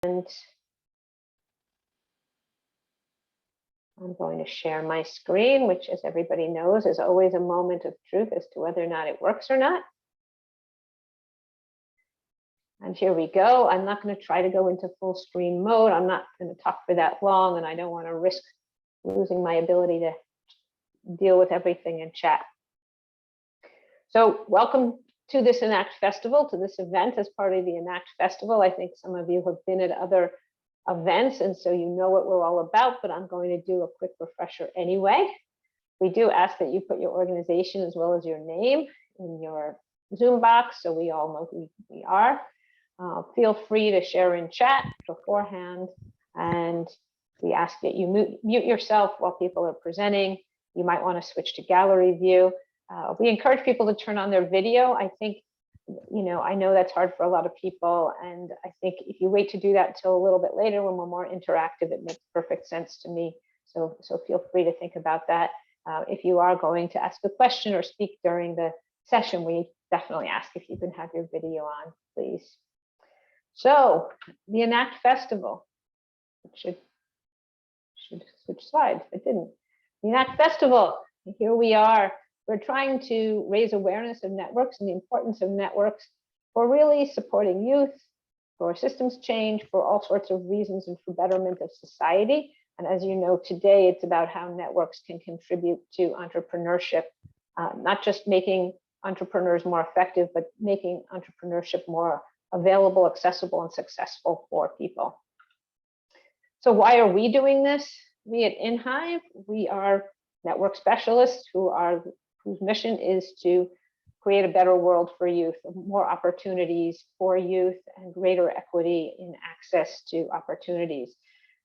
And I'm going to share my screen, which, as everybody knows, is always a moment of truth as to whether or not it works or not. And here we go. I'm not going to try to go into full screen mode. I'm not going to talk for that long, and I don't want to risk losing my ability to deal with everything in chat. So welcome to this Enact Festival, to this event as part of the Enact Festival. I think some of you have been at other events, and so you know what we're all about, but I'm going to do a quick refresher anyway. We do ask that you put your organization as well as your name in your Zoom box so we all know who we are. Feel free to share in chat beforehand, and we ask that you mute yourself while people are presenting. You might want to switch to gallery view. We encourage people to turn on their video. I think, I know that's hard for a lot of people, and I think if you wait to do that until a little bit later when we're more interactive, it makes perfect sense to me. So feel free to think about that. If you are going to ask a question or speak during the session, we definitely ask if you can have your video on, please. So the Enact Festival, should switch slides, it didn't. The Enact Festival, here we are. We're trying to raise awareness of networks and the importance of networks for really supporting youth, for systems change, for all sorts of reasons, and for betterment of society. And as you know, today it's about how networks can contribute to entrepreneurship, not just making entrepreneurs more effective, but making entrepreneurship more available, accessible, and successful for people. So why are we doing this? We at InHive, we are network specialists whose mission is to create a better world for youth, more opportunities for youth, and greater equity in access to opportunities.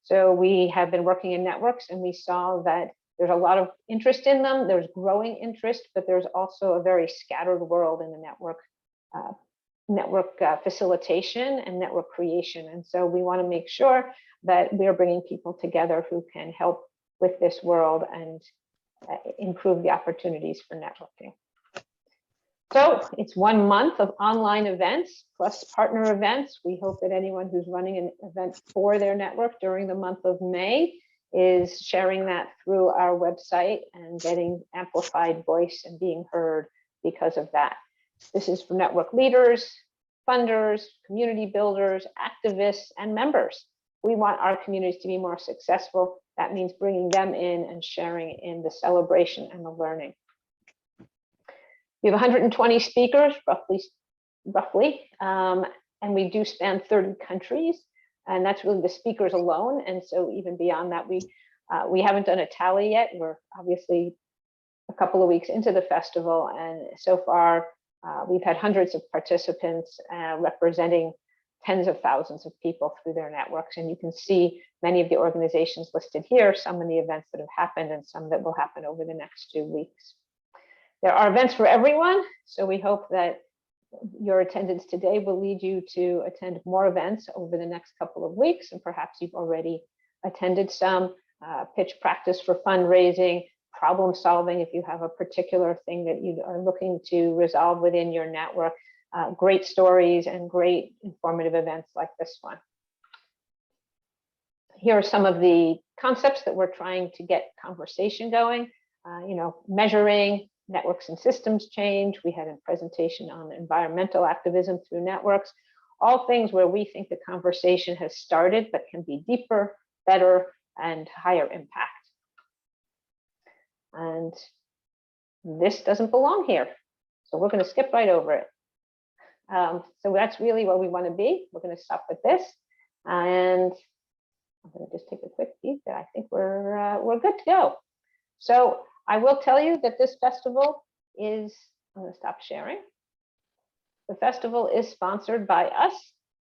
So we have been working in networks, and we saw that there's a lot of interest in them. There's growing interest, but there's also a very scattered world in the network facilitation and network creation. And so we want to make sure that we're bringing people together who can help with this world and improve the opportunities for networking. So it's 1 month of online events plus partner events. We hope that anyone who's running an event for their network during the month of May is sharing that through our website and getting amplified voice and being heard because of that. This is for network leaders, funders, community builders, activists, and members. We want our communities to be more successful. That means bringing them in and sharing in the celebration and the learning. We have 120 speakers, roughly, and we do span 30 countries, and that's really the speakers alone. And so even beyond that, we haven't done a tally yet. We're obviously a couple of weeks into the festival, and so far we've had hundreds of participants representing tens of thousands of people through their networks. And you can see many of the organizations listed here, some of the events that have happened and some that will happen over the next 2 weeks. There are events for everyone, so we hope that your attendance today will lead you to attend more events over the next couple of weeks, and perhaps you've already attended some. Pitch practice for fundraising, problem solving if you have a particular thing that you are looking to resolve within your network. Great stories and great informative events like this one. Here are some of the concepts that we're trying to get conversation going. Measuring networks and systems change. We had a presentation on environmental activism through networks. All things where we think the conversation has started, but can be deeper, better, and higher impact. And this doesn't belong here, so we're going to skip right over it. So that's really where we want to be. We're going to stop with this, and I'm going to just take a quick peek. I think we're good to go. So I will tell you that this festival is, I'm going to stop sharing. The festival is sponsored by us,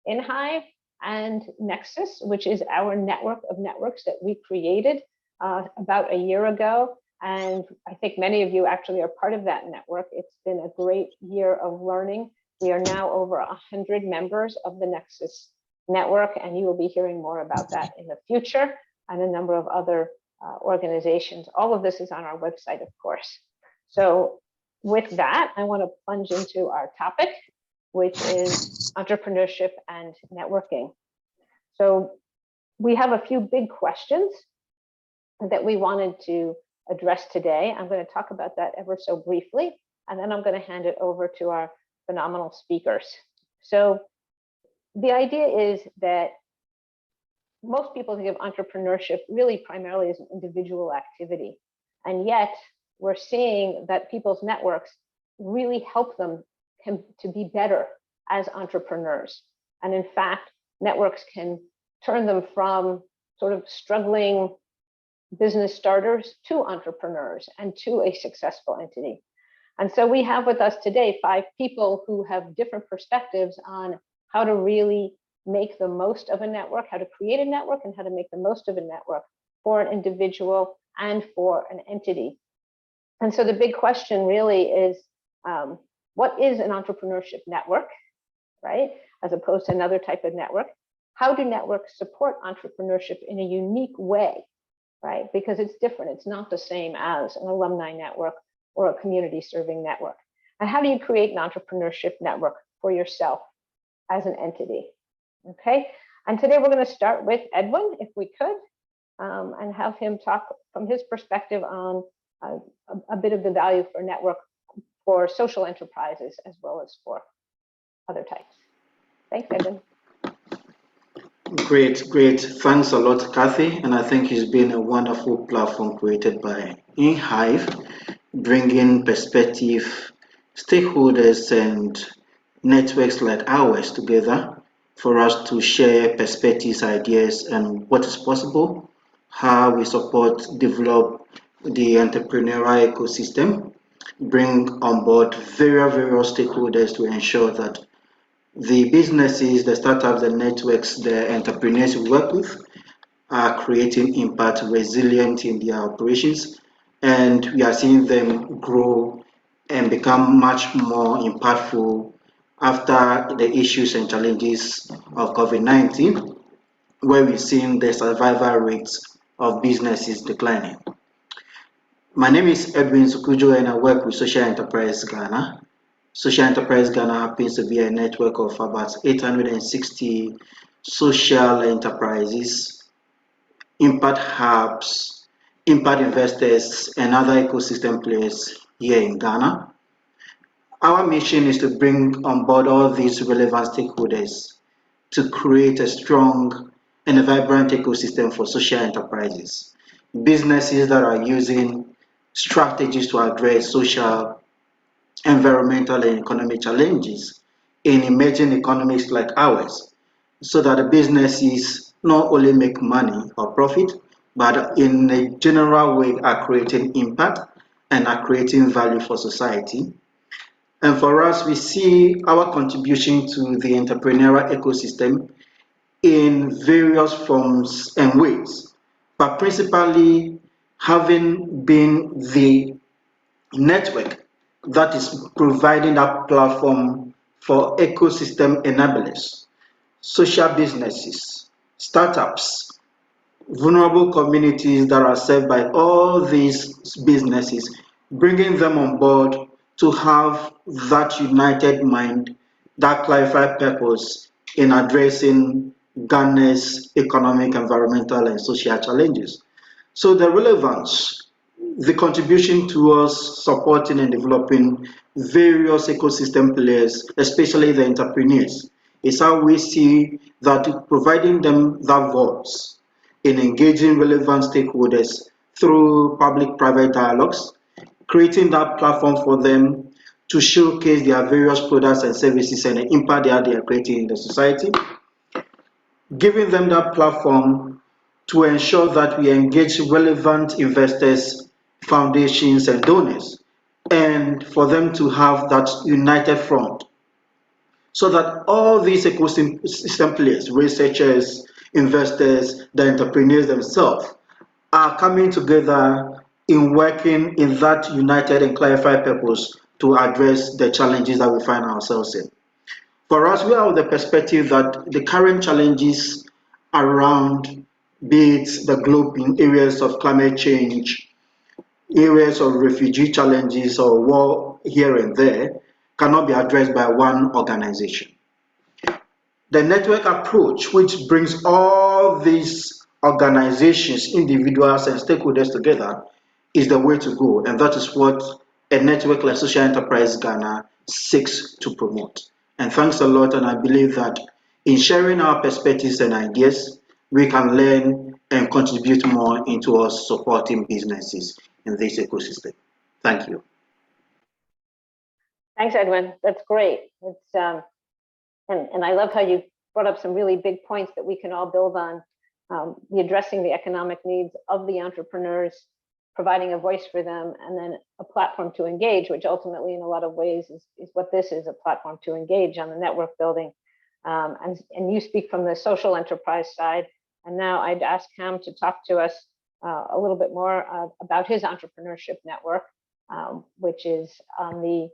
InHive, and Nexus, which is our network of networks that we created about a year ago. And I think many of you actually are part of that network. It's been a great year of learning. We are now over 100 members of the Nexus network, and you will be hearing more about that in the future, and a number of other organizations. All of this is on our website, of course. So with that, I want to plunge into our topic, which is entrepreneurship and networking. So we have a few big questions that we wanted to address today. I'm going to talk about that ever so briefly, and then I'm going to hand it over to our phenomenal speakers. So the idea is that most people think of entrepreneurship really primarily as an individual activity. And yet we're seeing that people's networks really help them to be better as entrepreneurs. And in fact, networks can turn them from sort of struggling business starters to entrepreneurs and to a successful entity. And so we have with us today 5 people who have different perspectives on how to really make the most of a network, how to create a network, and how to make the most of a network for an individual and for an entity. And so the big question really is, what is an entrepreneurship network, right? As opposed to another type of network. How do networks support entrepreneurship in a unique way, right? Because it's different. It's not the same as an alumni network or a community serving network. And how do you create an entrepreneurship network for yourself as an entity? Okay, and today we're going to start with Edwin, if we could, and have him talk from his perspective on a bit of the value for network for social enterprises as well as for other types. Thanks, Edwin. Great. Thanks a lot, Kathy. And I think it's been a wonderful platform created by InHive, bringing perspective, stakeholders, and networks like ours together for us to share perspectives, ideas, and what is possible, how we support, develop the entrepreneurial ecosystem, bring on board various stakeholders to ensure that the businesses, the startups, the networks, the entrepreneurs we work with are creating impact, resilient in their operations, and we are seeing them grow and become much more impactful after the issues and challenges of COVID-19, where we've seen the survival rates of businesses declining. My name is Edwin Zu-Codje, and I work with Social Enterprise Ghana. Social Enterprise Ghana happens to be a network of about 860 social enterprises, impact hubs, impact investors, and other ecosystem players here in Ghana. Our mission is to bring on board all these relevant stakeholders to create a strong and a vibrant ecosystem for social enterprises, businesses that are using strategies to address social, environmental, and economic challenges in emerging economies like ours, so that the businesses not only make money or profit, but in a general way are creating impact and are creating value for society. And for us, we see our contribution to the entrepreneurial ecosystem in various forms and ways, but principally having been the network that is providing that platform for ecosystem enablers, social businesses, startups, vulnerable communities that are served by all these businesses, bringing them on board to have that united mind, that clarified purpose in addressing Ghana's economic, environmental, and social challenges. So the relevance, the contribution towards supporting and developing various ecosystem players, especially the entrepreneurs, is how we see that providing them that voice in engaging relevant stakeholders through public-private dialogues, creating that platform for them to showcase their various products and services and the impact that they are creating in the society, giving them that platform to ensure that we engage relevant investors, foundations, and donors, and for them to have that united front, so that all these ecosystem players, researchers, investors, the entrepreneurs themselves, are coming together in working in that united and clarified purpose to address the challenges that we find ourselves in. For us, we are of the perspective that the current challenges around, be it the globe in areas of climate change, areas of refugee challenges or war here and there, cannot be addressed by one organization. The network approach, which brings all these organizations, individuals, and stakeholders together, is the way to go. And that is what a network like Social Enterprise Ghana seeks to promote. And thanks a lot. And I believe that in sharing our perspectives and ideas, we can learn and contribute more into us supporting businesses in this ecosystem. Thank you. Thanks, Edwin. That's great. It's and I love how you brought up some really big points that we can all build on. The addressing the economic needs of the entrepreneurs, providing a voice for them, and then a platform to engage, which ultimately in a lot of ways is what this is, a platform to engage on the network building. And you speak from the social enterprise side. And now I'd ask Ham to talk to us a little bit more about his entrepreneurship network, which is on the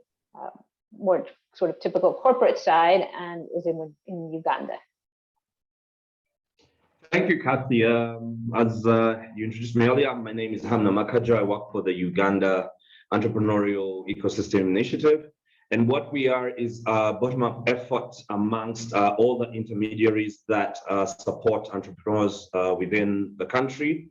more sort of typical corporate side and is in Uganda. Thank you, Kathy. As you introduced me earlier, my name is Namakajjo. I work for the Uganda Entrepreneurial Ecosystem Initiative. And what we are is a bottom-up effort amongst all the intermediaries that support entrepreneurs within the country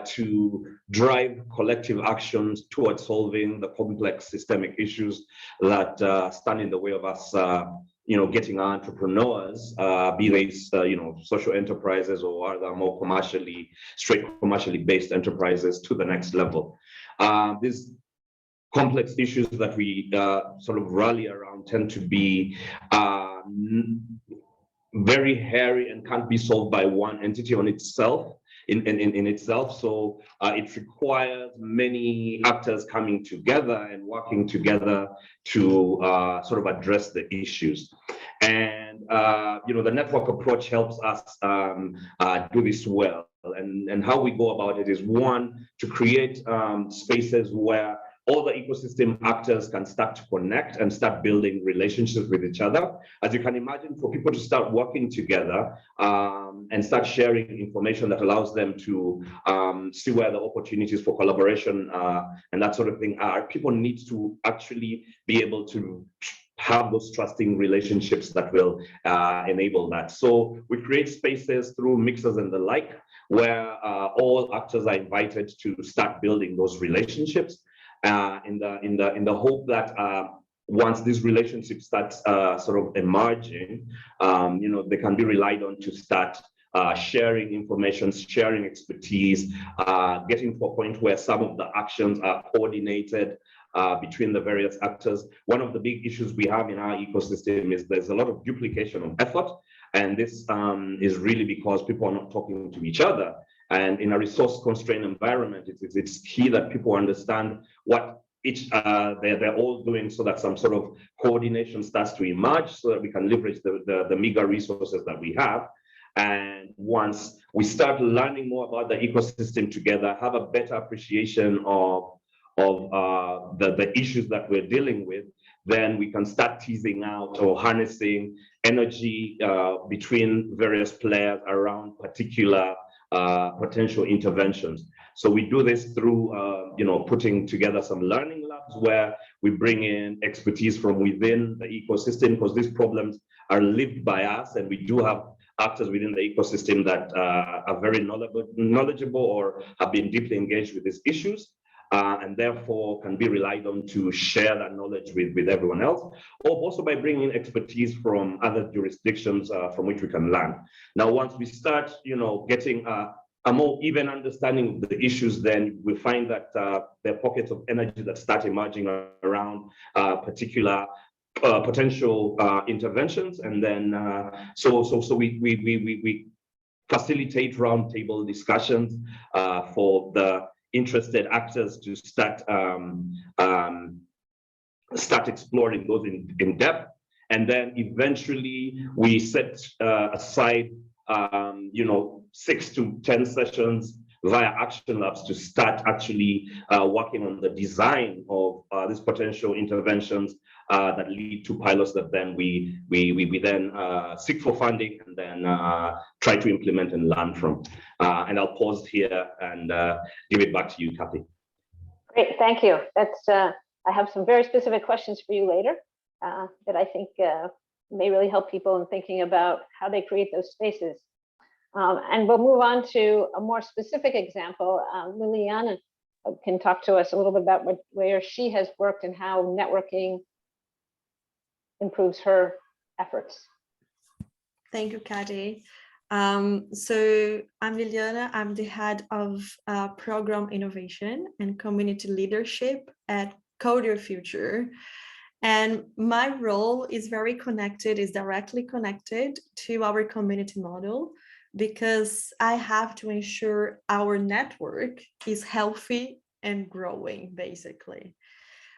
to drive collective actions towards solving the complex systemic issues that stand in the way of us getting our entrepreneurs, be they social enterprises or other more straight commercially based enterprises to the next level. These complex issues that we sort of rally around tend to be very hairy and can't be solved by one entity on itself. In itself, so it requires many actors coming together and working together to sort of address the issues. And the network approach helps us do this well. And how we go about it is, one, to create spaces where all the ecosystem actors can start to connect and start building relationships with each other. As you can imagine, for people to start working together and start sharing information that allows them to see where the opportunities for collaboration and that sort of thing are, people need to actually be able to have those trusting relationships that will enable that. So we create spaces through mixers and the like, where all actors are invited to start building those relationships. In the hope that once these relationships start sort of emerging, they can be relied on to start sharing information, sharing expertise, getting to a point where some of the actions are coordinated between the various actors. One of the big issues we have in our ecosystem is there's a lot of duplication of effort, and this is really because people are not talking to each other. And in a resource-constrained environment, it's key that people understand what they're all doing, so that some sort of coordination starts to emerge, so that we can leverage the meager resources that we have. And once we start learning more about the ecosystem together, have a better appreciation of the issues that we're dealing with, then we can start teasing out or harnessing energy between various players around particular potential interventions. So we do this through putting together some learning labs where we bring in expertise from within the ecosystem, because these problems are lived by us, and we do have actors within the ecosystem that are very knowledgeable or have been deeply engaged with these issues, and therefore can be relied on to share that knowledge with everyone else, or also by bringing expertise from other jurisdictions from which we can learn. Now, once we start, getting a more even understanding of the issues, then we find that there are pockets of energy that start emerging around particular potential interventions, and then so we facilitate roundtable discussions for the interested actors to start exploring those in depth, and then eventually we set aside 6 to 10 sessions via action labs to start actually working on the design of these potential interventions that lead to pilots that then we then seek for funding and then try to implement and learn from. And I'll pause here and give it back to you, Kathy. Great, thank you. That's I have some very specific questions for you later that I think may really help people in thinking about how they create those spaces. And we'll move on to a more specific example. Liliana can talk to us a little bit about where she has worked and how networking improves her efforts. Thank you, Kati. So I'm Liliana. I'm the head of program innovation and community leadership at Code Future. And my role is directly connected to our community model, because I have to ensure our network is healthy and growing, basically.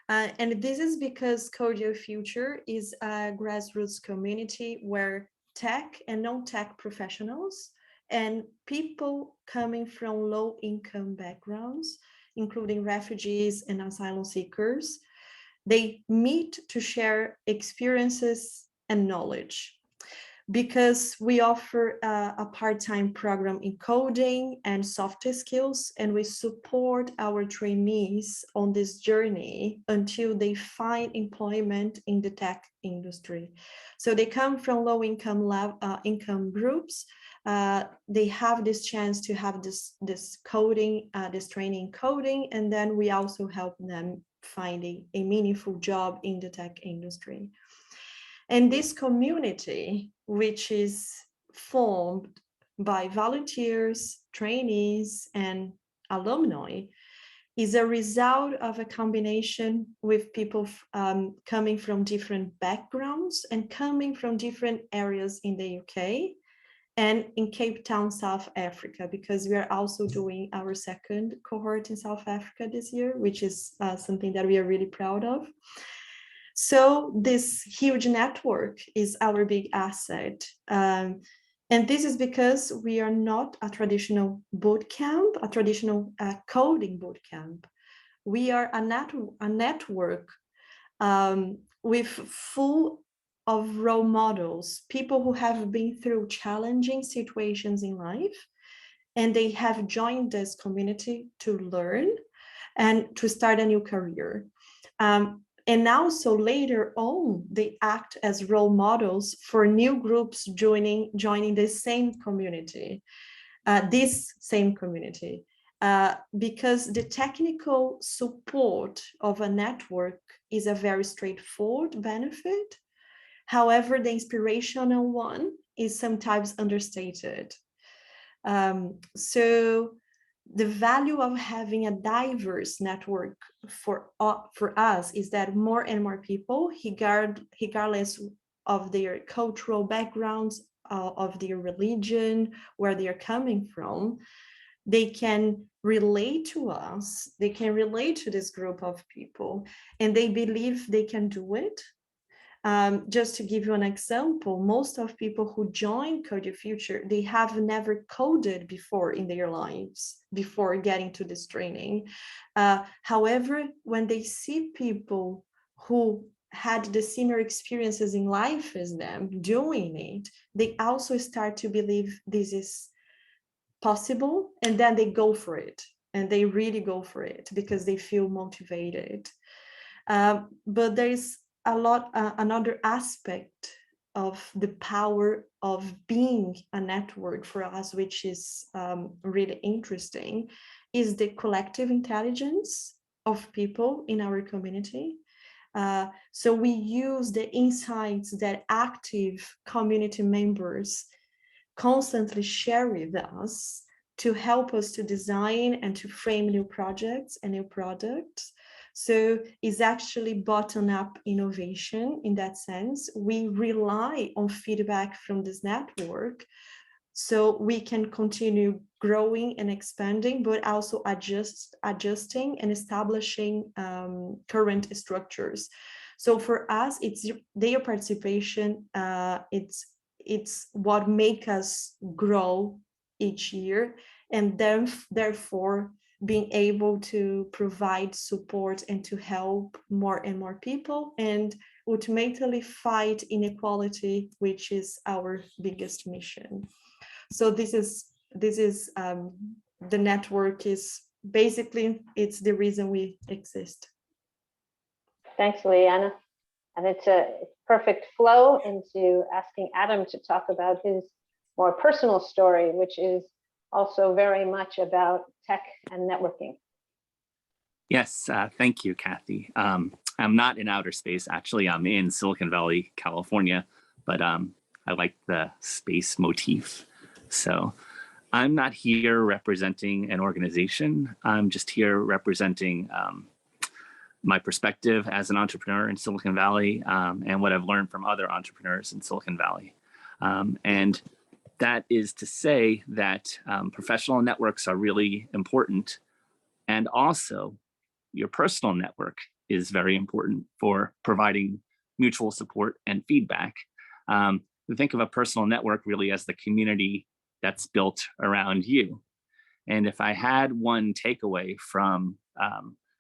And this is because Code Future is a grassroots community where tech and non-tech professionals and people coming from low-income backgrounds, including refugees and asylum seekers, they meet to share experiences and knowledge. Because we offer a part-time program in coding and soft skills, and we support our trainees on this journey until they find employment in the tech industry. So they come from low-income income groups. They have this chance to have this coding, this training in coding, and then we also help them finding a meaningful job in the tech industry. And this community, which is formed by volunteers, trainees, and alumni, is a result of a combination with people coming from different backgrounds and coming from different areas in the UK and in Cape Town, South Africa, because we are also doing our second cohort in South Africa this year, which is something that we are really proud of. So this huge network is our big asset. And this is because we are not a traditional boot camp, a traditional coding boot camp. We are a network with full of role models, people who have been through challenging situations in life, and they have joined this community to learn and to start a new career. And also later on, they act as role models for new groups joining the same community, because the technical support of a network is a very straightforward benefit. However, the inspirational one is sometimes understated. So the value of having a diverse network for us is that more and more people, regardless of their cultural backgrounds, of their religion, where they are coming from, they can relate to us, they can relate to this group of people, and they believe they can do it. Just to give you an example, most of people who join Code Future, they have never coded before in their lives before getting to this training. However, when they see people who had the similar experiences in life as them doing it, they also start to believe this is possible, and then they go for it, and they really go for it because they feel motivated. But there is another aspect of the power of being a network for us, which is really interesting, is the collective intelligence of people in our community. So we use the insights that active community members constantly share with us to help us to design and to frame new projects and new products. So it's actually bottom-up innovation in that sense. We rely on feedback from this network so we can continue growing and expanding, but also adjusting and establishing current structures. So for us, it's their participation, it's what makes us grow each year, and then therefore being able to provide support and to help more and more people, and ultimately fight inequality, which is our biggest mission. So this is the network is basically, it's the reason we exist. Thanks, Liliana. And it's a perfect flow into asking Adam to talk about his more personal story, which is also very much about tech and networking. Yes, thank you, Kathy. I'm not in outer space. Actually, I'm in Silicon Valley, California, but I like the space motif. So I'm not here representing an organization. I'm just here representing my perspective as an entrepreneur in Silicon Valley and what I've learned from other entrepreneurs in Silicon Valley. And that is to say that professional networks are really important. And also, your personal network is very important for providing mutual support and feedback. We think of a personal network really as the community that's built around you. And if I had one takeaway from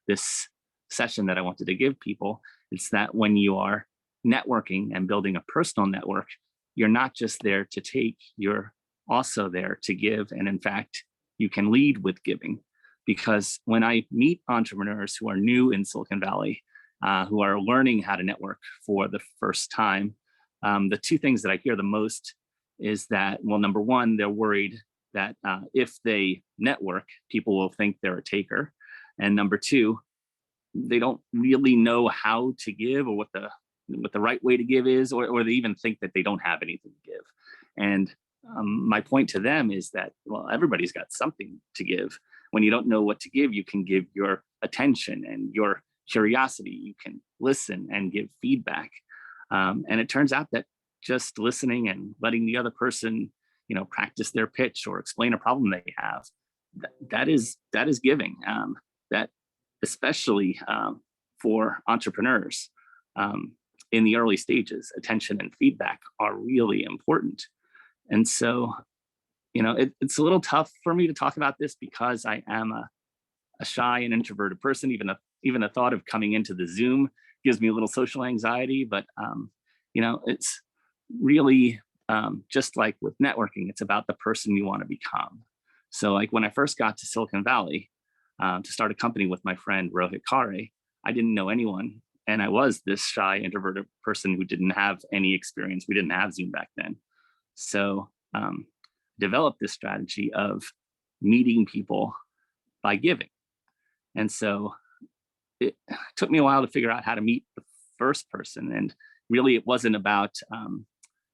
this session that I wanted to give people, it's that when you are networking and building a personal network, you're not just there to take, you're also there to give. And in fact, you can lead with giving. Because when I meet entrepreneurs who are new in Silicon Valley, who are learning how to network for the first time, the two things that I hear the most is that, well, number one, they're worried that if they network, people will think they're a taker. And number two, they don't really know how to give or what the right way to give is, or they even think that they don't have anything to give. And my point to them is that, well, everybody's got something to give. When you don't know what to give, you can give your attention and your curiosity. You can listen and give feedback. And it turns out that just listening and letting the other person, practice their pitch or explain a problem they have, that is giving. That especially for entrepreneurs in the early stages, attention and feedback are really important. And so, it's a little tough for me to talk about this because I am a shy and introverted person. Even the thought of coming into the Zoom gives me a little social anxiety. But it's really just like with networking, it's about the person you want to become. So, like when I first got to Silicon Valley to start a company with my friend Vikāra, I didn't know anyone, and I was this shy, introverted person who didn't have any experience. We didn't have Zoom back then, so. Developed this strategy of meeting people by giving. And so it took me a while to figure out how to meet the first person. And really, it wasn't about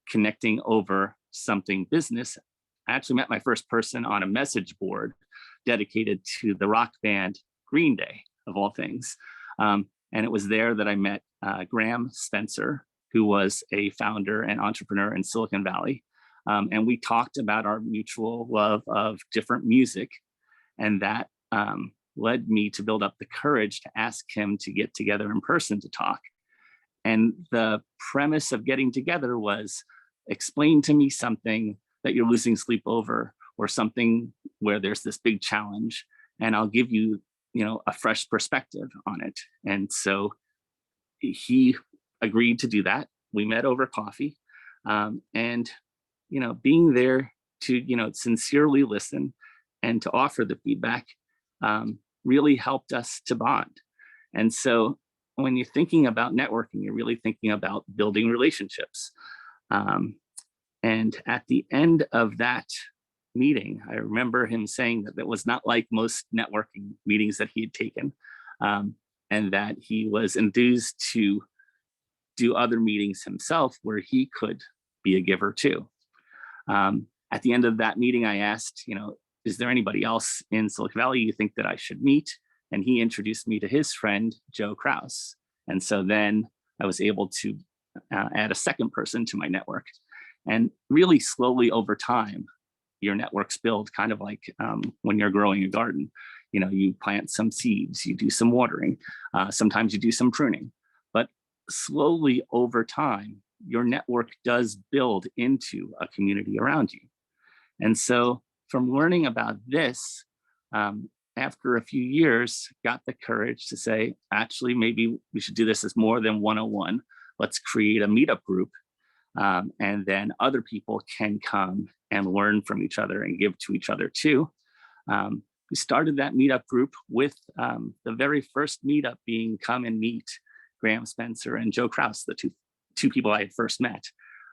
connecting over something business. I actually met my first person on a message board dedicated to the rock band Green Day, of all things. And it was there that I met Graham Spencer, who was a founder and entrepreneur in Silicon Valley. And we talked about our mutual love of different music. And that led me to build up the courage to ask him to get together in person to talk. And the premise of getting together was explain to me something that you're losing sleep over, or something where there's this big challenge, and I'll give you, a fresh perspective on it. And so he agreed to do that. We met over coffee, and being there to, sincerely listen and to offer the feedback really helped us to bond. And so when you're thinking about networking, you're really thinking about building relationships. And at the end of that meeting, I remember him saying that it was not like most networking meetings that he had taken, and that he was enthused to do other meetings himself where he could be a giver too. At the end of that meeting, I asked, is there anybody else in Silicon Valley you think that I should meet? And he introduced me to his friend, Joe Kraus. And so then I was able to add a second person to my network. And really slowly over time, your networks build, kind of like when you're growing a garden. You plant some seeds, you do some watering, sometimes you do some pruning. But slowly over time, your network does build into a community around you. And so from learning about this, after a few years, got the courage to say, actually, maybe we should do this as more than 101. Let's create a meetup group. And then other people can come and learn from each other and give to each other too. We started that meetup group with the very first meetup being come and meet Graham Spencer and Joe Kraus, the two people I had first met.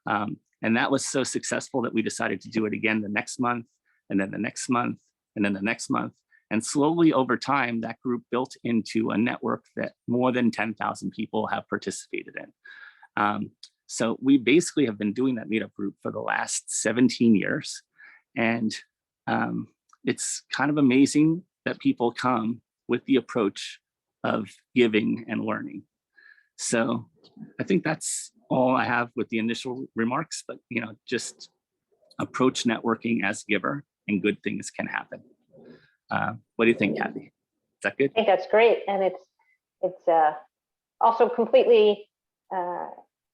And that was so successful that we decided to do it again the next month, and then the next month, and then the next month. And slowly over time, that group built into a network that more than 10,000 people have participated in. So we basically have been doing that meetup group for the last 17 years. And it's kind of amazing that people come with the approach of giving and learning. So I think that's all I have with the initial remarks, but just approach networking as giver and good things can happen. What do you think, Kathy? Is that good? I think that's great. And it's also completely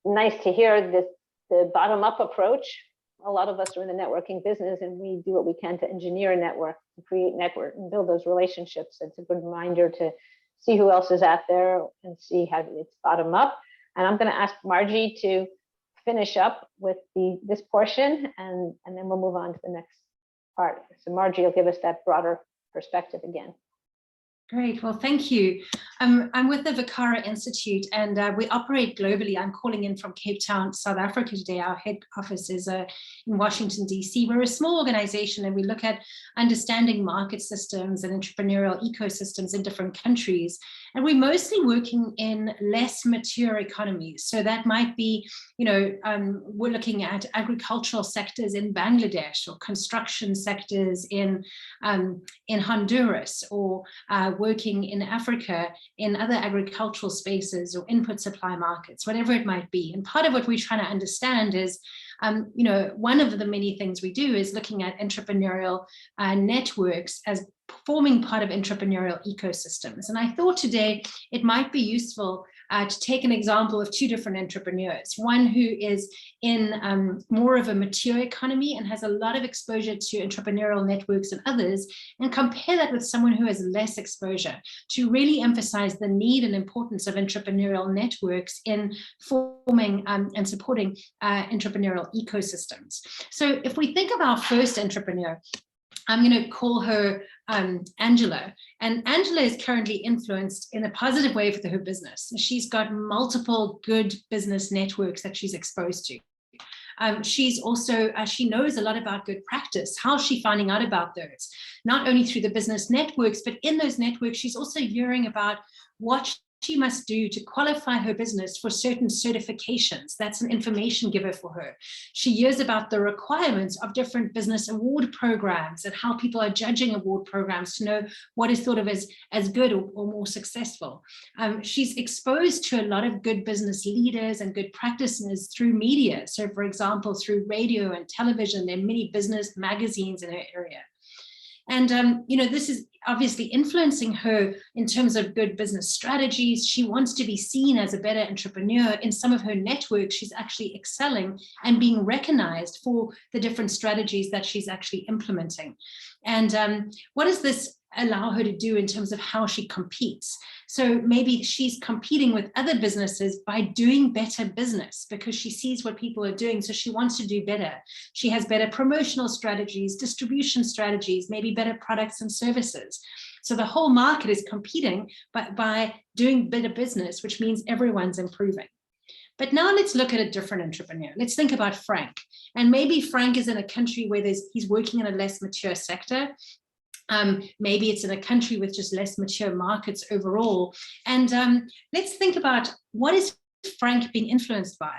nice to hear the bottom-up approach. A lot of us are in the networking business, and we do what we can to engineer a network, to create network and build those relationships. It's a good reminder to see who else is out there and see how it's bottom up. And I'm going to ask Margie to finish up with this portion, and then we'll move on to the next part. So Margie will give us that broader perspective again. Great, well, thank you. I'm with the Vicara Institute, and we operate globally. I'm calling in from Cape Town, South Africa today. Our head office is in Washington, DC. We're a small organization, and we look at understanding market systems and entrepreneurial ecosystems in different countries. And we're mostly working in less mature economies. So that might be, we're looking at agricultural sectors in Bangladesh, or construction sectors in Honduras, or working in Africa in other agricultural spaces or input supply markets, whatever it might be. And part of what we're trying to understand is, one of the many things we do is looking at entrepreneurial networks as forming part of entrepreneurial ecosystems. And I thought today it might be useful to take an example of two different entrepreneurs, one who is in more of a mature economy and has a lot of exposure to entrepreneurial networks and others, and compare that with someone who has less exposure, to really emphasize the need and importance of entrepreneurial networks in forming and supporting entrepreneurial ecosystems. So if we think of our first entrepreneur, I'm going to call her Angela. And Angela is currently influenced in a positive way for her business. She's got multiple good business networks that she's exposed to. She's also, she knows a lot about good practice. How's she finding out about those? Not only through the business networks, but in those networks, she's also hearing about what she must do to qualify her business for certain certifications. That's an information giver for her. She hears about the requirements of different business award programs and how people are judging award programs to know what is thought of as good or more successful. She's exposed to a lot of good business leaders and good practices through media. So for example, through radio and television, there are many business magazines in her area. And, this is obviously influencing her in terms of good business strategies. She wants to be seen as a better entrepreneur. In some of her networks, she's actually excelling and being recognized for the different strategies that she's actually implementing. And what does this allow her to do in terms of how she competes? So maybe she's competing with other businesses by doing better business because she sees what people are doing, so she wants to do better. She has better promotional strategies, distribution strategies, maybe better products and services. So the whole market is competing by doing better business, which means everyone's improving. But now let's look at a different entrepreneur. Let's think about Frank. And maybe Frank is in a country where he's working in a less mature sector. Maybe it's in a country with just less mature markets overall. And let's think about, what is Frank being influenced by?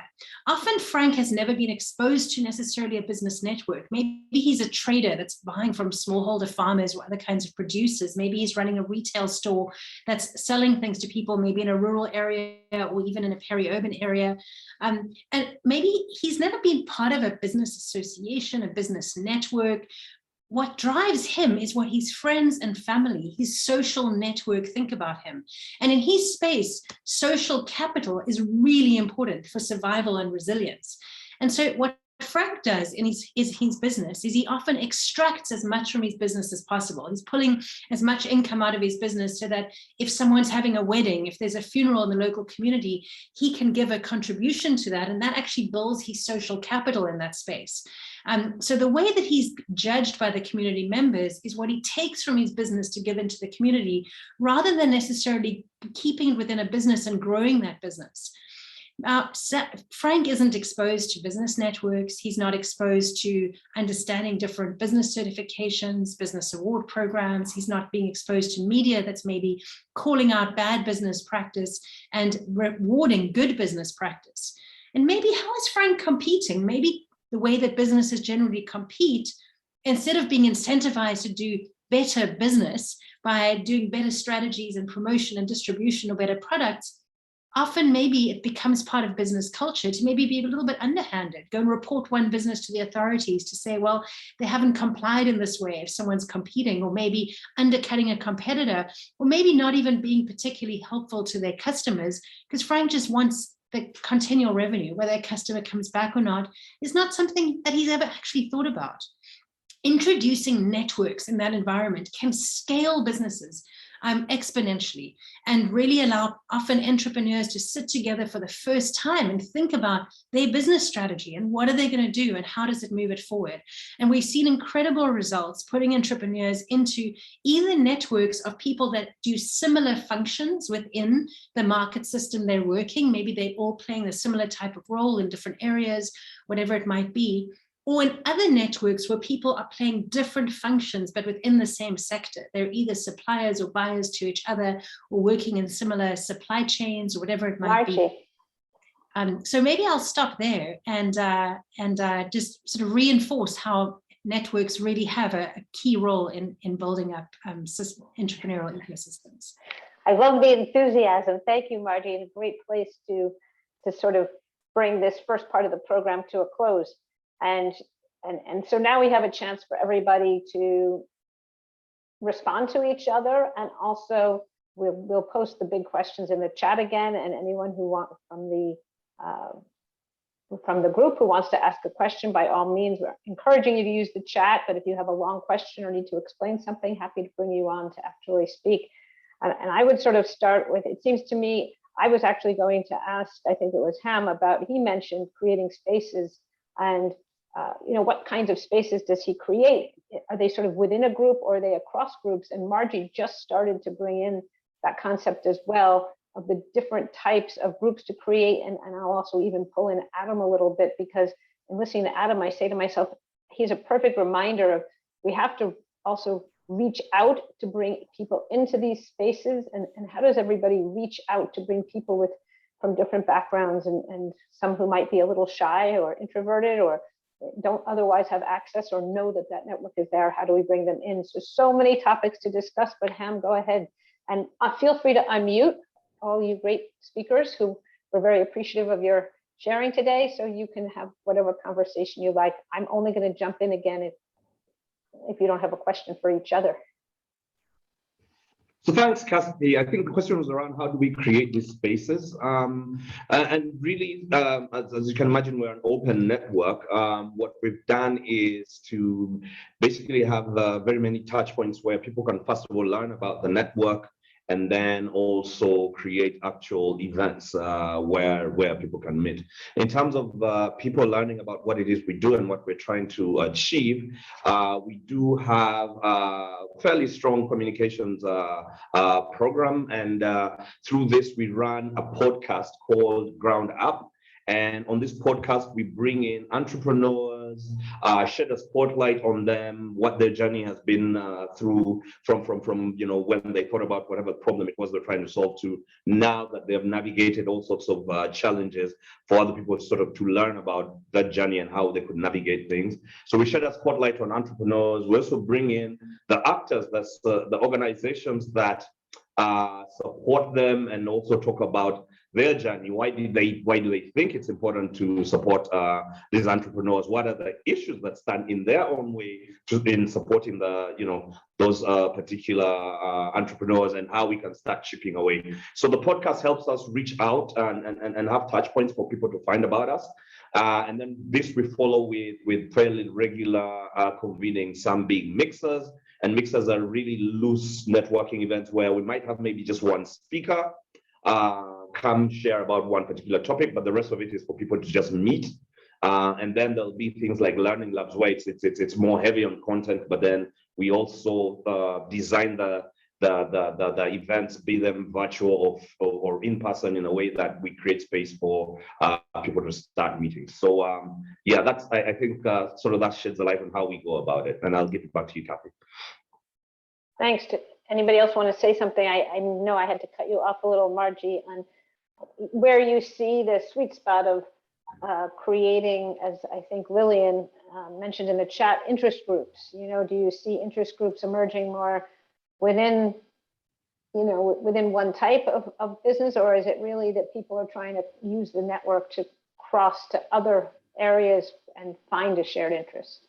Often Frank has never been exposed to necessarily a business network. Maybe he's a trader that's buying from smallholder farmers or other kinds of producers. Maybe he's running a retail store that's selling things to people, maybe in a rural area or even in a peri-urban area. And maybe he's never been part of a business association, a business network. What drives him is what his friends and family, his social network think about him. And in his space, social capital is really important for survival and resilience. And so what Frank does in his business is he often extracts as much from his business as possible. He's pulling as much income out of his business so that if someone's having a wedding, if there's a funeral in the local community, he can give a contribution to that, and that actually builds his social capital in that space. So the way that he's judged by the community members is what he takes from his business to give into the community, rather than necessarily keeping it within a business and growing that business. Frank isn't exposed to business networks. He's not exposed to understanding different business certifications, business award programs. He's not being exposed to media that's maybe calling out bad business practice and rewarding good business practice. And maybe how is Frank competing? Maybe the way that businesses generally compete, instead of being incentivized to do better business by doing better strategies and promotion and distribution of better products, often maybe it becomes part of business culture to maybe be a little bit underhanded, go and report one business to the authorities to say, well, they haven't complied in this way if someone's competing, or maybe undercutting a competitor, or maybe not even being particularly helpful to their customers, because Frank just wants the continual revenue, whether a customer comes back or not, is not something that he's ever actually thought about. Introducing networks in that environment can scale businesses exponentially and really allow often entrepreneurs to sit together for the first time and think about their business strategy and what are they going to do and how does it move it forward. And we've seen incredible results putting entrepreneurs into either networks of people that do similar functions within the market system they're working. Maybe they're all playing a similar type of role in different areas, whatever it might be. Or in other networks where people are playing different functions, but within the same sector. They're either suppliers or buyers to each other, or working in similar supply chains, or whatever it might Margie. be. So maybe I'll stop there and just sort of reinforce how networks really have a key role in building up entrepreneurial ecosystems. I love the enthusiasm. Thank you, Margie. And a great place to sort of bring this first part of the program to a close. And so now we have a chance for everybody to respond to each other, and also we'll post the big questions in the chat again, and anyone who wants from the group who wants to ask a question, by all means, we're encouraging you to use the chat, but if you have a long question or need to explain something, happy to bring you on to actually speak. And I would sort of start with, it seems to me, I was actually going to ask, I think it was Ham, about, he mentioned creating spaces, and what kinds of spaces does he create? Are they sort of within a group, or are they across groups? And Margie just started to bring in that concept as well, of the different types of groups to create. And I'll also even pull in Adam a little bit, because in listening to Adam, I say to myself, he's a perfect reminder of, we have to also reach out to bring people into these spaces. And how does everybody reach out to bring people from different backgrounds, and some who might be a little shy or introverted, or don't otherwise have access or know that network is there? How do we bring them in? So many topics to discuss, but Ham, go ahead. And feel free to unmute, all you great speakers who were very appreciative of your sharing today, so you can have whatever conversation you like. I'm only going to jump in again if you don't have a question for each other. So thanks, Kathy. I think the question was around how do we create these spaces? And really, as you can imagine, we're an open network. What we've done is to basically have very many touch points where people can first of all learn about the network, and then also create actual events where people can meet. In terms of people learning about what it is we do and what we're trying to achieve, we do have a fairly strong communications program, and through this we run a podcast called Ground Up. And on this podcast, we bring in entrepreneurs, shed a spotlight on them, what their journey has been through from when they thought about whatever problem it was they're trying to solve, to now that they have navigated all sorts of challenges, for other people sort of to learn about that journey and how they could navigate things. So we shed a spotlight on entrepreneurs. We also bring in the actors, that's the organizations that support them, and also talk about their journey. Why do they think it's important to support these entrepreneurs? What are the issues that stand in their own way in supporting those particular entrepreneurs, and how we can start chipping away? So the podcast helps us reach out and have touch points for people to find about us. And then this we follow with fairly regular convening, some being mixers. And mixers are really loose networking events where we might have maybe just one speaker come share about one particular topic, but the rest of it is for people to just meet. And then there'll be things like learning labs where it's more heavy on content, but then we also design the events, be them virtual or in person, in a way that we create space for people to start meetings. So yeah, that's I think sort of that sheds a light on how we go about it. And I'll give it back to you, Kathy. Thanks. Anybody else want to say something? I know I had to cut you off a little, Margie, on where you see the sweet spot of creating, as I think Lillian mentioned in the chat, interest groups. You know, do you see interest groups emerging more within, you know, within one type of business, or is it really that people are trying to use the network to cross to other areas and find a shared interest?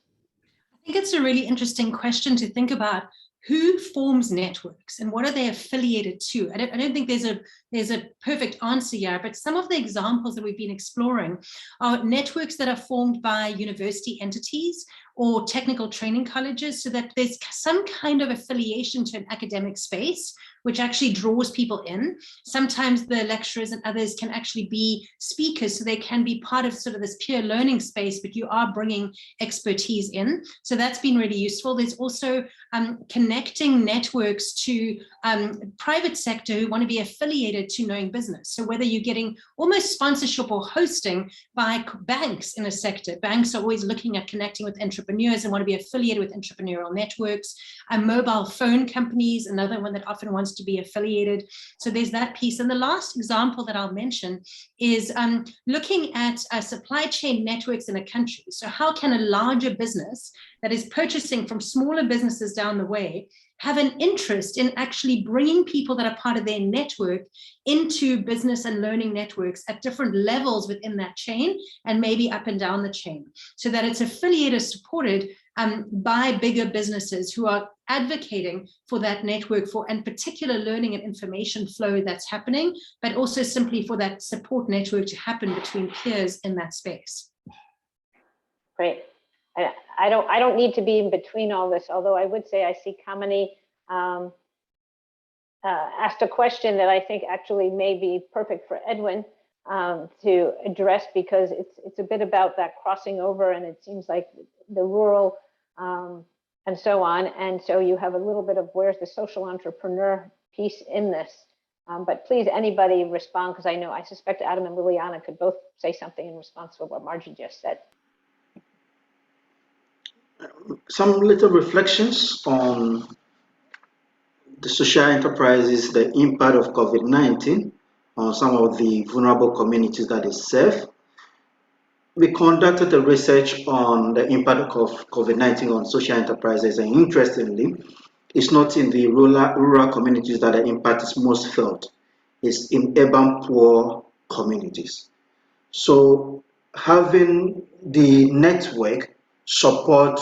I think it's a really interesting question to think about. Who forms networks and what are they affiliated to? I don't think there's a perfect answer here, but some of the examples that we've been exploring are networks that are formed by university entities or technical training colleges, so that there's some kind of affiliation to an academic space, which actually draws people in. Sometimes the lecturers and others can actually be speakers, so they can be part of sort of this peer learning space, but you are bringing expertise in. So that's been really useful. There's also connecting networks to private sector who want to be affiliated to knowing business. So whether you're getting almost sponsorship or hosting by banks in a sector, banks are always looking at connecting with entrepreneurs and want to be affiliated with entrepreneurial networks. Mobile phone companies, another one that often wants to be affiliated. So there's that piece. And the last example that I'll mention is looking at supply chain networks in a country. So how can a larger business that is purchasing from smaller businesses down the way have an interest in actually bringing people that are part of their network into business and learning networks at different levels within that chain, and maybe up and down the chain, so that it's affiliated, supported by bigger businesses who are advocating for that network for and particular learning and information flow that's happening, but also simply for that support network to happen between peers in that space. Great. I don't need to be in between all this, although I would say I see Kamini asked a question that I think actually may be perfect for Edwin to address, because it's a bit about that crossing over, and it seems like the rural and so on. And so you have a little bit of where's the social entrepreneur piece in this. But please, anybody respond, because I suspect Adam and Liliana could both say something in response to what Margie just said. Some little reflections on the social enterprises, the impact of COVID-19 on some of the vulnerable communities that they serve. We conducted a research on the impact of COVID-19 on social enterprises, and interestingly, it's not in the rural communities that the impact is most felt. It's in urban poor communities. So having the network support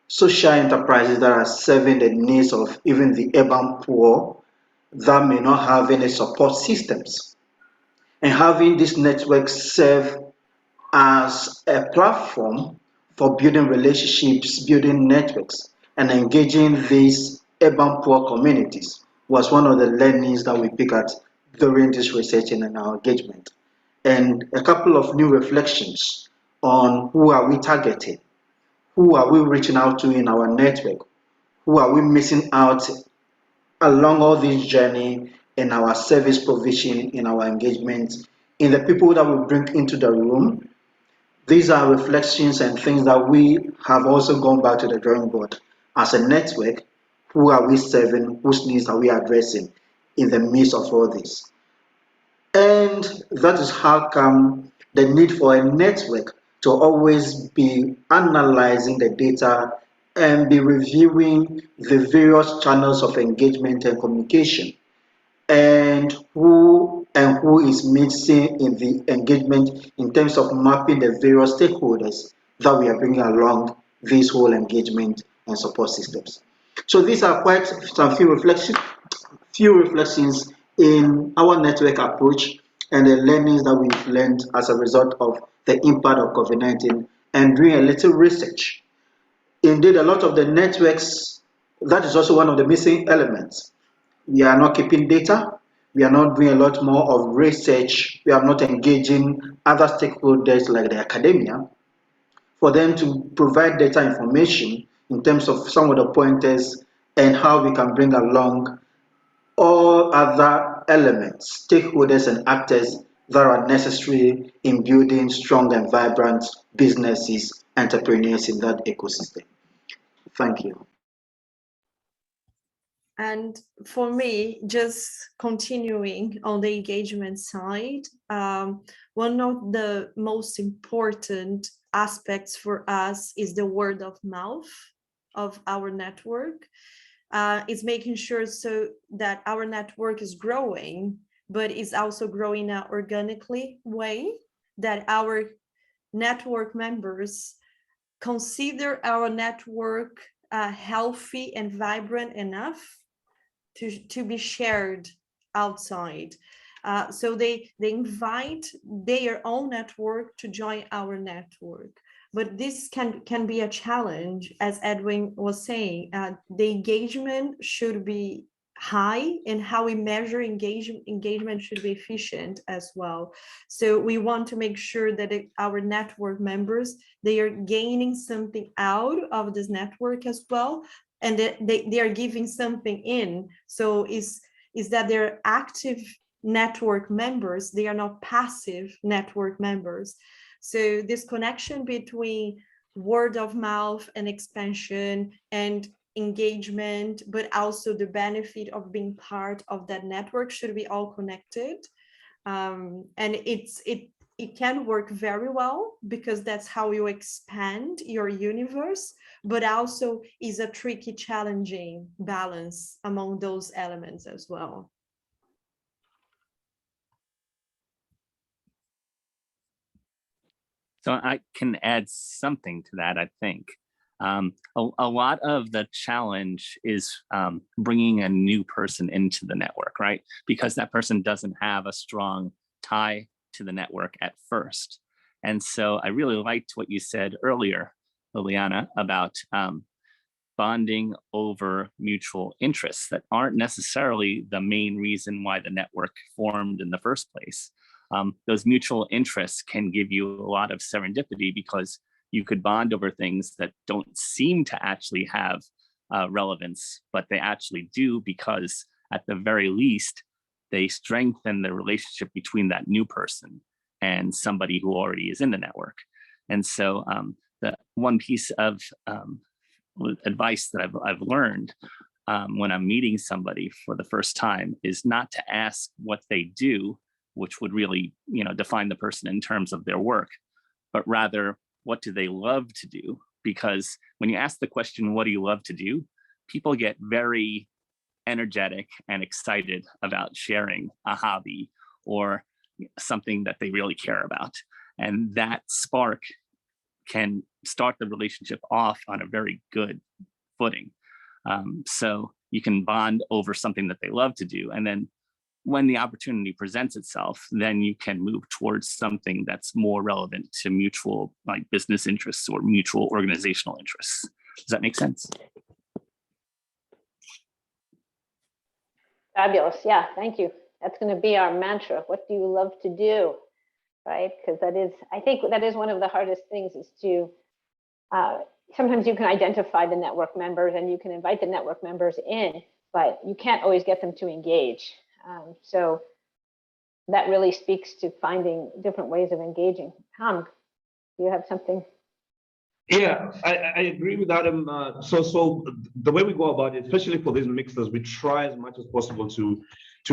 social enterprises that are serving the needs of even the urban poor that may not have any support systems, and having this network serve as a platform for building relationships, building networks, and engaging these urban poor communities was one of the learnings that we pick at during this research and in our engagement. And a couple of new reflections on who are we targeting, who are we reaching out to in our network, who are we missing out along all this journey in our service provision, in our engagement, in the people that we bring into the room. These are reflections and things that we have also gone back to the drawing board as a network. Who are we serving? Whose needs are we addressing in the midst of all this? And that is how come the need for a network to always be analyzing the data and be reviewing the various channels of engagement and communication, and who is missing in the engagement in terms of mapping the various stakeholders that we are bringing along this whole engagement and support systems. So these are quite some few reflections in our network approach and the learnings that we've learned as a result of the impact of COVID-19 and doing a little research. Indeed, a lot of the networks, that is also one of the missing elements. We are not keeping data. We are not doing a lot more of research. We are not engaging other stakeholders like the academia for them to provide data information in terms of some of the pointers and how we can bring along all other elements, stakeholders and actors that are necessary in building strong and vibrant businesses, entrepreneurs in that ecosystem. Thank you. And for me, just continuing on the engagement side, one of the most important aspects for us is the word of mouth of our network. Is making sure so that our network is growing, but is also growing in an organically way, that our network members consider our network healthy and vibrant enough to be shared outside. So they invite their own network to join our network. But this can be a challenge, as Edwin was saying. The engagement should be high, and how we measure engagement should be efficient as well. So we want to make sure that our network members, they are gaining something out of this network as well, and that they are giving something in. So is that they're active network members, they are not passive network members. So this connection between word of mouth and expansion and engagement, but also the benefit of being part of that network should be all connected. And it can work very well, because that's how you expand your universe, but also is a tricky, challenging balance among those elements as well. So I can add something to that, I think. A lot of the challenge is bringing a new person into the network, right? Because that person doesn't have a strong tie to the network at first. And so I really liked what you said earlier, Liliana, about bonding over mutual interests that aren't necessarily the main reason why the network formed in the first place. Those mutual interests can give you a lot of serendipity, because you could bond over things that don't seem to actually have relevance, but they actually do, because at the very least, they strengthen the relationship between that new person and somebody who already is in the network. And so the one piece of advice that I've learned when I'm meeting somebody for the first time is not to ask what they do, which would really, define the person in terms of their work, but rather, what do they love to do? Because when you ask the question, what do you love to do? People get very energetic and excited about sharing a hobby or something that they really care about. And that spark can start the relationship off on a very good footing. So you can bond over something that they love to do. And then when the opportunity presents itself, then you can move towards something that's more relevant to mutual, like, business interests or mutual organizational interests. Does that make sense? Fabulous. Yeah, thank you. That's going to be our mantra. What do you love to do? Right? Because I think that is one of the hardest things, is to, sometimes you can identify the network members and you can invite the network members in, but you can't always get them to engage. So that really speaks to finding different ways of engaging. Ham, do you have something? Yeah, I agree with Adam. So the way we go about it, especially for these mixers, we try as much as possible to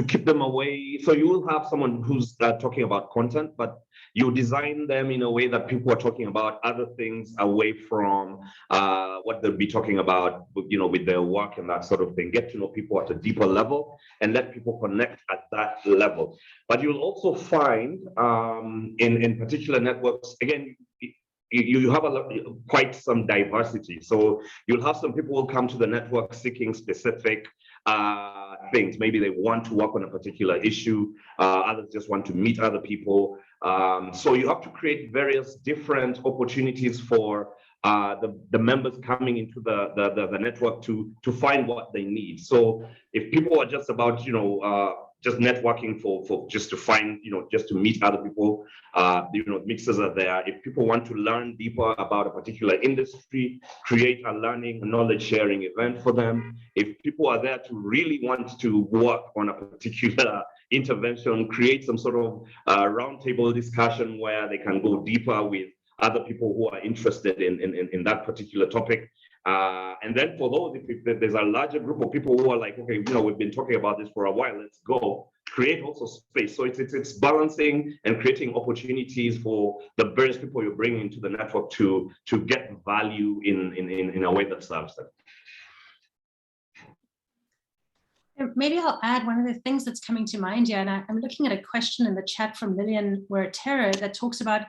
keep them away. So you will have someone who's talking about content, but you design them in a way that people are talking about other things away from what they'll be talking about, with their work and that sort of thing. Get to know people at a deeper level and let people connect at that level. But you'll also find in particular networks, again, you have quite some diversity. So you'll have some people who will come to the network seeking specific things. Maybe they want to work on a particular issue. Others just want to meet other people. So you have to create various different opportunities for the members coming into the network to find what they need. So if people are just about, just networking for just to find, just to meet other people, mixers are there. If people want to learn deeper about a particular industry, create a learning, knowledge sharing event for them. If people are there to really want to work on a particular intervention, create some sort of roundtable discussion where they can go deeper with other people who are interested in that particular topic. And then for those, if there's a larger group of people who are like, okay, we've been talking about this for a while, let's go, create also space. So it's balancing and creating opportunities for the various people you're bringing into the network to get value in a way that serves them. Maybe I'll add one of the things that's coming to mind here, and I'm looking at a question in the chat from Lilian Wiratera that talks about,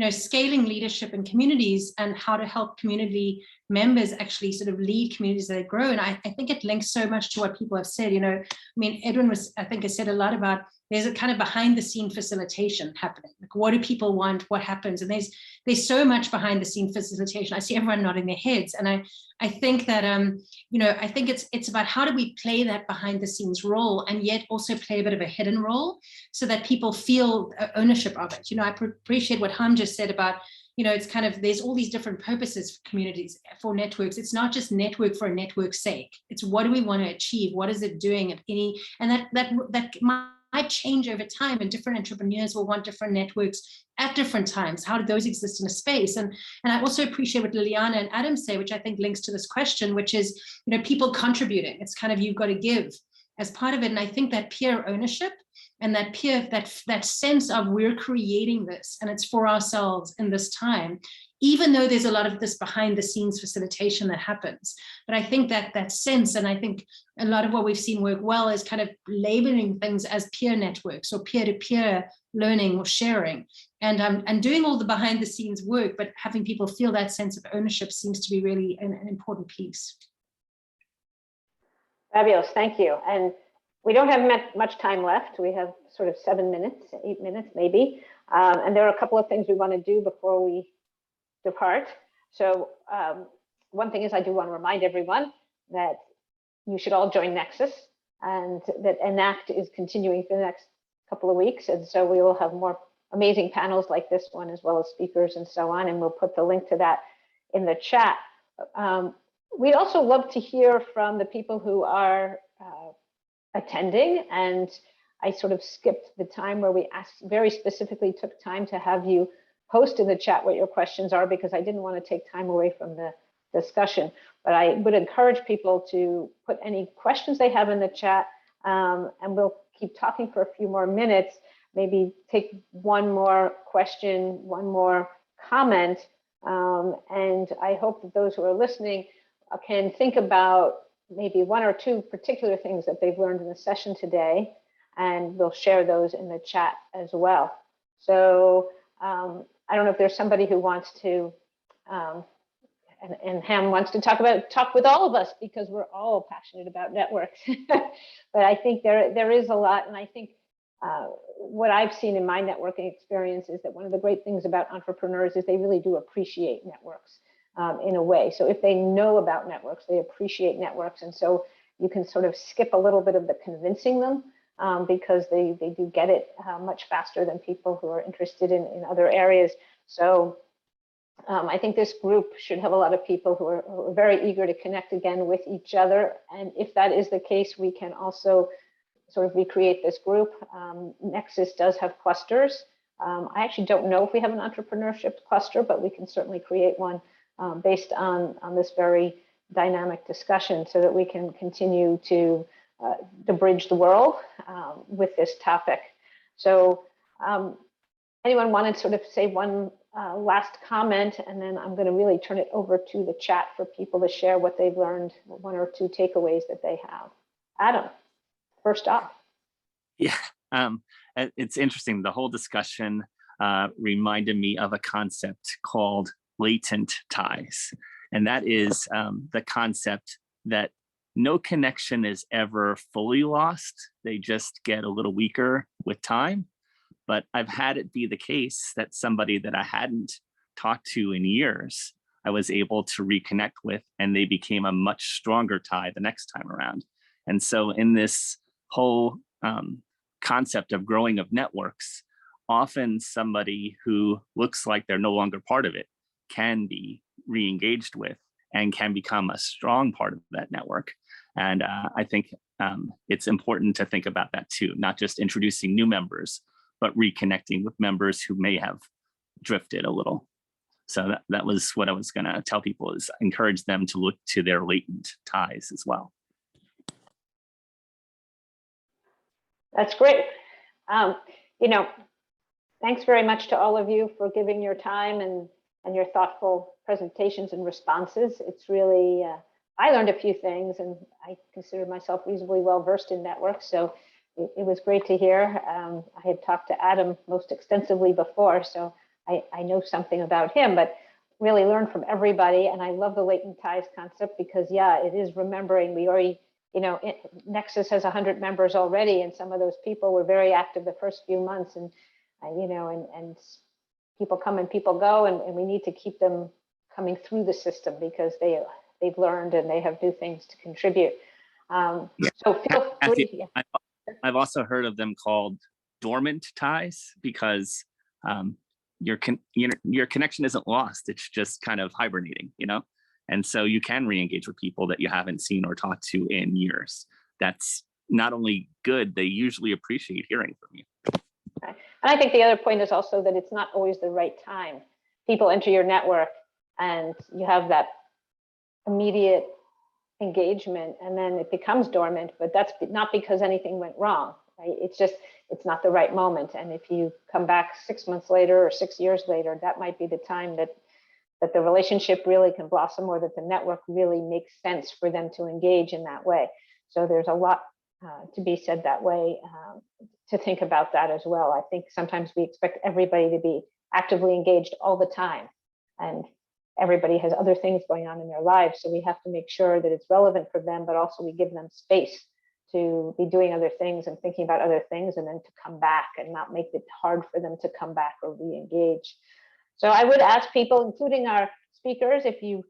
scaling leadership in communities and how to help community members actually sort of lead communities that grow. And I think it links so much to what people have said. Edwin has said a lot about there's a kind of behind the scene facilitation happening. Like, what do people want? What happens? And there's so much behind the scene facilitation. I see everyone nodding their heads. And I think that, I think it's about how do we play that behind the scenes role and yet also play a bit of a hidden role so that people feel ownership of it. I appreciate what Ham just said about, it's kind of, there's all these different purposes for communities, for networks. It's not just network for a network's sake. It's what do we want to achieve? What is it doing at any, and that might change over time, and different entrepreneurs will want different networks at different times. How do those exist in a space? And I also appreciate what Liliana and Adam say, which I think links to this question, which is, people contributing. It's kind of, you've got to give as part of it. And I think that peer ownership and that sense of we're creating this and it's for ourselves in this time, even though there's a lot of this behind the scenes facilitation that happens. But I think that sense, and I think a lot of what we've seen work well is kind of labeling things as peer networks or peer-to-peer learning or sharing, and doing all the behind the scenes work, but having people feel that sense of ownership seems to be really an important piece. Fabulous, thank you. And we don't have much time left. We have sort of 7 minutes, 8 minutes maybe. And there are a couple of things we want to do before we depart. So one thing is, I do want to remind everyone that you should all join Nexus, and that Enact is continuing for the next couple of weeks. And so we will have more amazing panels like this one, as well as speakers and so on. And we'll put the link to that in the chat. We'd also love to hear from the people who are attending. And I sort of skipped the time where we very specifically took time to have you post in the chat what your questions are, because I didn't want to take time away from the discussion. But I would encourage people to put any questions they have in the chat, and we'll keep talking for a few more minutes, maybe take one more question, one more comment. And I hope that those who are listening can think about maybe 1 or 2 particular things that they've learned in the session today, and we'll share those in the chat as well. So I don't know if there's somebody who wants to, and Ham wants to talk with all of us, because we're all passionate about networks. But I think there is a lot, and I think what I've seen in my networking experience is that one of the great things about entrepreneurs is they really do appreciate networks in a way. So if they know about networks, they appreciate networks, and so you can sort of skip a little bit of the convincing them, because they do get it much faster than people who are interested in other areas. So I think this group should have a lot of people who are very eager to connect again with each other. And if that is the case, we can also sort of recreate this group. Nexus does have clusters. I actually don't know if we have an entrepreneurship cluster, but we can certainly create one based on this very dynamic discussion, so that we can continue to bridge the world with this topic. So anyone want to sort of say one last comment, and then I'm going to really turn it over to the chat for people to share what they've learned, 1 or 2 takeaways that they have. Adam, first off. Yeah, it's interesting. The whole discussion reminded me of a concept called latent ties. And that is the concept that no connection is ever fully lost. They just get a little weaker with time. But I've had it be the case that somebody that I hadn't talked to in years, I was able to reconnect with, and they became a much stronger tie the next time around. And so in this whole concept of growing of networks, often somebody who looks like they're no longer part of it can be re-engaged with and can become a strong part of that network. And I think it's important to think about that too, not just introducing new members, but reconnecting with members who may have drifted a little. So that was what I was going to tell people, is encourage them to look to their latent ties as well. That's great. You know, thanks very much to all of you for giving your time and your thoughtful presentations and responses. It's really, I learned a few things, and I consider myself reasonably well versed in networks, so it was great to hear. I had talked to Adam most extensively before, so I know something about him, but really learned from everybody. And I love the latent ties concept because, yeah, it is remembering we already, you know, Nexus has 100 members already, and some of those people were very active the first few months, and you know, and people come and people go, and we need to keep them coming through the system because they've learned and they have new things to contribute. So feel free. I've also heard of them called dormant ties because your connection isn't lost. It's just kind of hibernating, you know? And so you can re-engage with people that you haven't seen or talked to in years. That's not only good, they usually appreciate hearing from you. And I think the other point is also that it's not always the right time. People enter your network and you have that immediate engagement, and then it becomes dormant, but that's not because anything went wrong, right? It's just, it's not the right moment. And if you come back 6 months later or 6 years later, that might be the time that the relationship really can blossom, or that the network really makes sense for them to engage in that way. So there's a lot to be said that way, to think about that as well. I think sometimes we expect everybody to be actively engaged all the time, and everybody has other things going on in their lives. So we have to make sure that it's relevant for them, but also we give them space to be doing other things and thinking about other things, and then to come back and not make it hard for them to come back or re-engage. So I would ask people, including our speakers, if you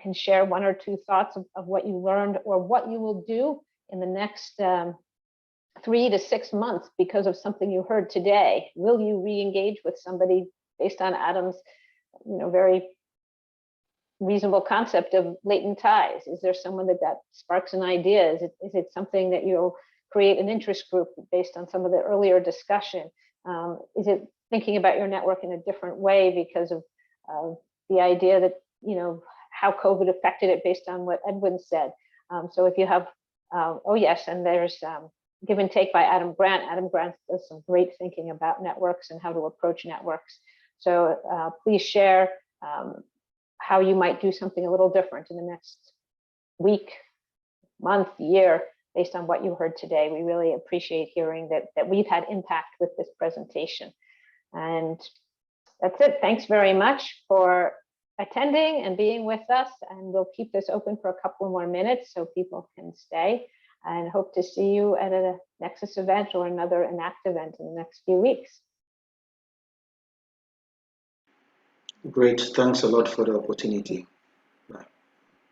can share 1 or 2 thoughts of what you learned or what you will do in the next 3 to 6 months because of something you heard today. Will you re-engage with somebody based on Adam's, you know, very reasonable concept of latent ties? Is there someone that sparks an idea? Is it something that you'll create an interest group based on some of the earlier discussion? Is it thinking about your network in a different way because of the idea that, you know, how COVID affected it based on what Edwin said? So if you have, oh yes, and there's Give and Take by Adam Grant. Adam Grant does some great thinking about networks and how to approach networks. So please share how you might do something a little different in the next week, month, year, based on what you heard today. We really appreciate hearing that we've had impact with this presentation. And that's it. Thanks very much for attending and being with us. And we'll keep this open for a couple more minutes so people can stay, and hope to see you at a Nexus event or another Enact event in the next few weeks. Great. Thanks a lot for the opportunity.